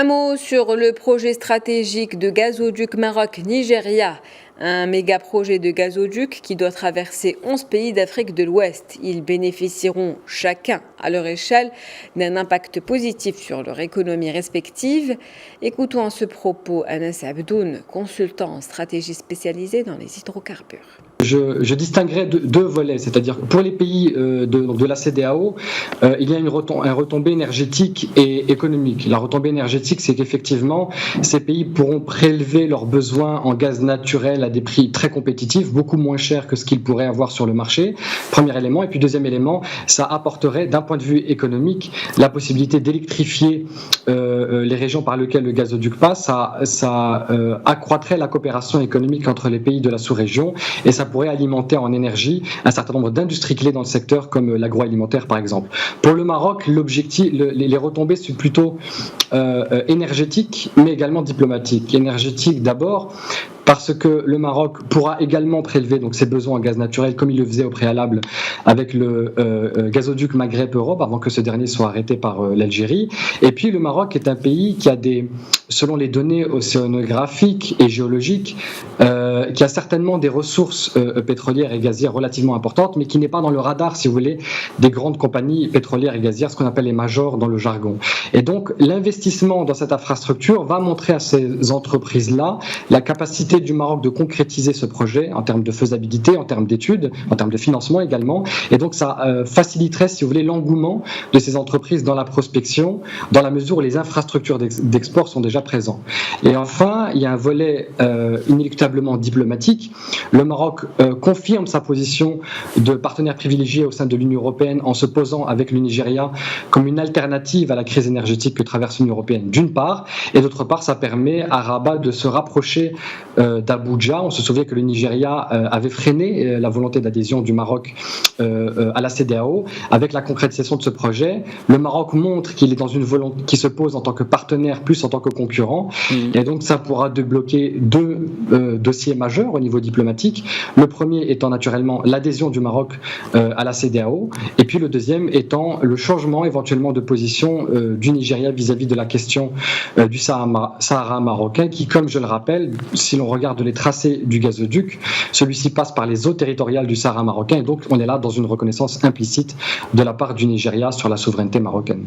Un mot sur le projet stratégique de gazoduc Maroc-Nigeria. Un méga projet de gazoduc qui doit traverser 11 pays d'Afrique de l'Ouest. Ils bénéficieront chacun à leur échelle d'un impact positif sur leur économie respective. Écoutons à ce propos Anas Abdoun, consultant en stratégie spécialisé dans les hydrocarbures. Je distinguerais deux volets, c'est-à-dire pour les pays de la CEDEAO, il y a une retombée énergétique et économique. La retombée énergétique, c'est qu'effectivement, ces pays pourront prélever leurs besoins en gaz naturel à des prix très compétitifs, beaucoup moins chers que ce qu'ils pourraient avoir sur le marché, premier élément. Et puis deuxième élément, ça apporterait d'un point de vue économique la possibilité d'électrifier les régions par lesquelles le gazoduc passe. Ça accroîtrait la coopération économique entre les pays de la sous-région et ça pourrait alimenter en énergie un certain nombre d'industries clés dans le secteur comme l'agroalimentaire par exemple. Pour le Maroc, l'objectif, les retombées sont plutôt énergétiques mais également diplomatiques. Énergétiques d'abord parce que le Maroc pourra également prélever donc ses besoins en gaz naturel comme il le faisait au préalable avec le gazoduc Maghreb-Europe avant que ce dernier soit arrêté par l'Algérie. Et puis le Maroc est un pays qui a selon les données océanographiques et géologiques, qui a certainement des ressources pétrolières et gazières relativement importantes, mais qui n'est pas dans le radar, si vous voulez, des grandes compagnies pétrolières et gazières, ce qu'on appelle les majors dans le jargon. Et donc l'investissement dans cette infrastructure va montrer à ces entreprises-là la capacité du Maroc de concrétiser ce projet en termes de faisabilité, en termes d'études, en termes de financement également. Et donc ça faciliterait, si vous voulez, l'engouement de ces entreprises dans la prospection, dans la mesure où les infrastructures d'export sont déjà présentes. Et enfin, il y a un volet inéluctablement diplomatique. Le Maroc confirme sa position de partenaire privilégié au sein de l'Union européenne en se posant avec le Nigeria comme une alternative à la crise énergétique que traverse l'Union européenne d'une part, et d'autre part, ça permet à Rabat de se rapprocher d'Abuja. On se souvient que le Nigeria avait freiné la volonté d'adhésion du Maroc à la CEDEAO. Avec la concrétisation de ce projet, le Maroc montre qu'il est dans une volonté qui se pose en tant que partenaire plus en tant que concurrent. Et donc ça pourra débloquer deux dossiers majeurs au niveau diplomatique. Le premier étant naturellement l'adhésion du Maroc à la CEDEAO, et puis le deuxième étant le changement éventuellement de position du Nigeria vis-à-vis de la question du Sahara marocain, qui, comme je le rappelle, si l'on regarde les tracés du gazoduc, celui-ci passe par les eaux territoriales du Sahara marocain, et donc on est là dans une reconnaissance implicite de la part du Nigeria sur la souveraineté marocaine.